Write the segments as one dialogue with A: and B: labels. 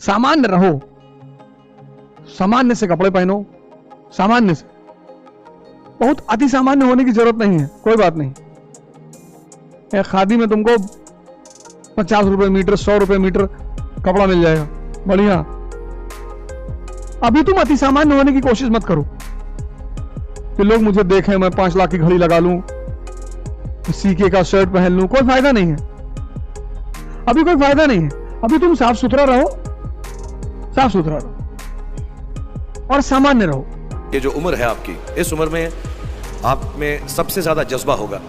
A: सामान्य रहो, सामान्य से कपड़े पहनो, सामान्य से, बहुत अति सामान्य होने की जरूरत नहीं है। कोई बात नहीं, एक खादी में तुमको 50 रुपए मीटर, 100 रुपए मीटर कपड़ा मिल जाएगा, बढ़िया। अभी तुम अति सामान्य होने की कोशिश मत करो कि लोग मुझे देखें, मैं 5 लाख की घड़ी लगा लूं, सीके का शर्ट पहन लूं। कोई फायदा नहीं है, अभी कोई फायदा नहीं है। अभी तुम साफ सुथरा रहो, साफ सुथरा रहो और सामान्य रहो।
B: ये जो उम्र है आपकी, इस उम्र में आप में सबसे ज्यादा जज्बा होगा,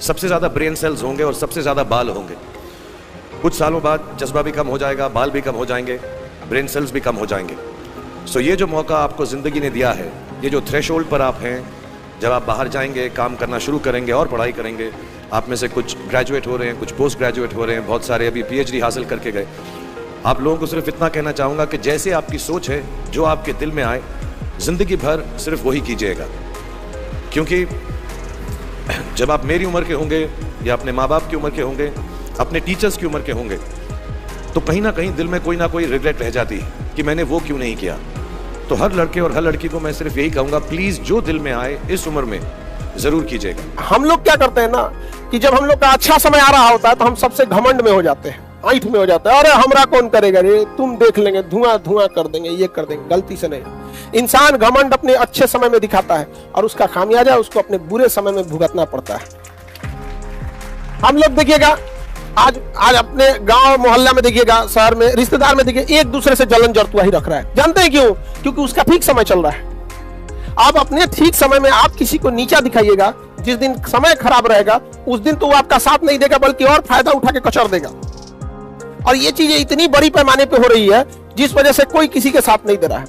B: सबसे ज्यादा ब्रेन सेल्स होंगे और सबसे ज्यादा बाल होंगे। कुछ सालों बाद जज्बा भी कम हो जाएगा, बाल भी कम हो जाएंगे, ब्रेन सेल्स भी कम हो जाएंगे। सो ये जो मौका आपको जिंदगी ने दिया है, ये जो थ्रेशोल्ड पर आप हैं, जब आप बाहर जाएंगे, काम करना शुरू करेंगे और पढ़ाई करेंगे, आप में से कुछ ग्रेजुएट हो रहे हैं, कुछ पोस्ट ग्रेजुएट हो रहे हैं, बहुत सारे अभी पीएचडी हासिल करके गए। आप लोगों को सिर्फ इतना कहना चाहूँगा कि जैसे आपकी सोच है, जो आपके दिल में आए, जिंदगी भर सिर्फ वही कीजिएगा। क्योंकि जब आप मेरी उम्र के होंगे या अपने माँ बाप की उम्र के होंगे, अपने टीचर्स की उम्र के होंगे, तो कहीं ना कहीं दिल में कोई ना कोई रिग्रेट रह जाती है कि मैंने वो क्यों नहीं किया। तो हर लड़के और हर लड़की को मैं सिर्फ यही कहूँगा, प्लीज़ जो दिल में आए इस उम्र में ज़रूर कीजिएगा।
C: हम लोग क्या करते हैं ना कि जब हम लोग का अच्छा समय आ रहा होता है तो हम सबसे घमंड में हो जाते हैं, ऐठ में हो जाते हैं। अरे हमरा कौन करेगा रे, तुम देख लेंगे, धुआं धुआं कर देंगे, ये कर देंगे। गलती से नहीं, इंसान घमंड अपने अच्छे समय में दिखाता है और उसका खामियाजा उसको अपने बुरे समय में भुगतना पड़ता है। हम लोग देखिएगा, आज अपने गांव मोहल्ला में देखिएगा, शहर में, रिश्तेदार में देखिए, एक दूसरे से जलन जरतुआ ही रख रहा है। जानते हैं क्यों? क्योंकि उसका ठीक समय चल रहा है। आप अपने ठीक समय में आप किसी को नीचा दिखाइएगा, जिस दिन समय खराब रहेगा उस दिन तो वो आपका साथ नहीं देगा, बल्कि और फायदा उठा के कचर देगा। और ये चीजें इतनी बड़ी पैमाने पे हो रही है जिस वजह से कोई किसी के साथ नहीं दे रहा है।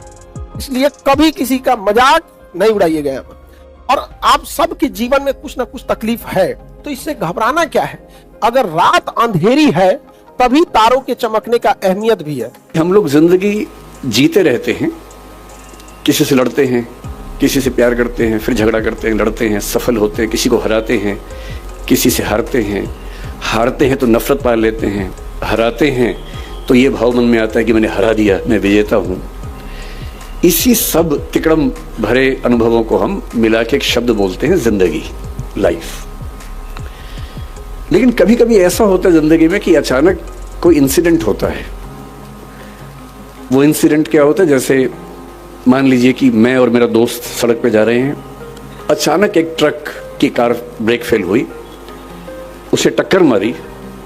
C: इसलिए कभी किसी का मजाक नहीं उड़ाइएगा यहाँ पर। और आप सबके जीवन में कुछ ना कुछ तकलीफ है, तो इससे घबराना क्या है? अगर रात अंधेरी है तभी तारों के चमकने का अहमियत भी है।
D: हम लोग जिंदगी जीते रहते हैं, किसी से लड़ते हैं, किसी से प्यार करते हैं, फिर झगड़ा करते हैं, लड़ते हैं, सफल होते हैं, किसी को हराते हैं, किसी से हारते हैं तो नफरत पाल लेते हैं, हराते हैं तो ये भाव मन में आता है कि मैंने हरा दिया, मैं विजेता हूं। इसी सब तिकड़म भरे अनुभवों को हम मिला के एक शब्द बोलते हैं जिंदगी, लाइफ। लेकिन कभी कभी ऐसा होता है जिंदगी में कि अचानक कोई इंसिडेंट होता है। वो इंसिडेंट क्या होता है? जैसे मान लीजिए कि मैं और मेरा दोस्त सड़क पे जा रहे हैं, अचानक एक ट्रक की कार ब्रेक फेल हुई, उसे टक्कर मारी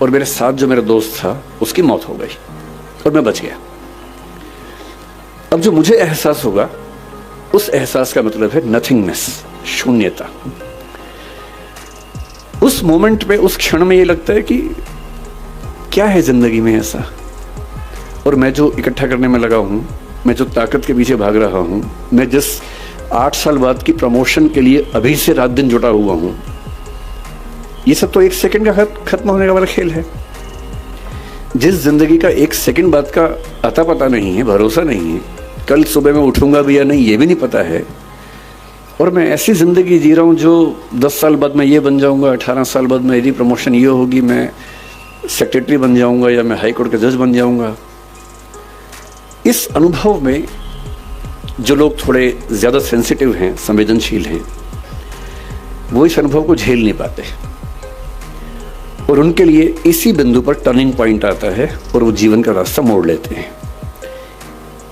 D: और मेरे साथ जो मेरा दोस्त था उसकी मौत हो गई और मैं बच गया। अब जो मुझे एहसास होगा, उस एहसास का मतलब है नथिंगनेस, शून्यता। उस मोमेंट पे, उस क्षण में ये लगता है कि क्या है जिंदगी में ऐसा, और मैं जो इकट्ठा करने में लगा हूं, मैं जो ताकत के पीछे भाग रहा हूं, मैं जिस 8 साल बाद की प्रमोशन के लिए अभी से रात दिन जुटा हुआ हूं, ये सब तो 1 सेकंड का खत्म होने का वाला खेल है। जिस जिंदगी का 1 सेकंड बाद का अता पता नहीं है, भरोसा नहीं है, कल सुबह में उठूंगा भी या नहीं ये भी नहीं पता है, और मैं ऐसी जिंदगी जी रहा हूं जो 10 साल बाद मैं ये बन जाऊंगा, 18 साल बाद मेरी प्रमोशन ये होगी, मैं सेक्रेटरी बन जाऊंगा या मैं हाई कोर्ट का जज बन जाऊंगा। इस अनुभव में जो लोग थोड़े ज़्यादा सेंसिटिव हैं, संवेदनशील हैं, वो इस अनुभव को झेल नहीं पाते और उनके लिए इसी बिंदु पर टर्निंग पॉइंट आता है और वो जीवन का रास्ता मोड़ लेते हैं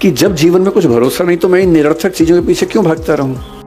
D: कि जब जीवन में कुछ भरोसा नहीं तो मैं इन निरर्थक चीज़ों के पीछे क्यों भागता रहूं।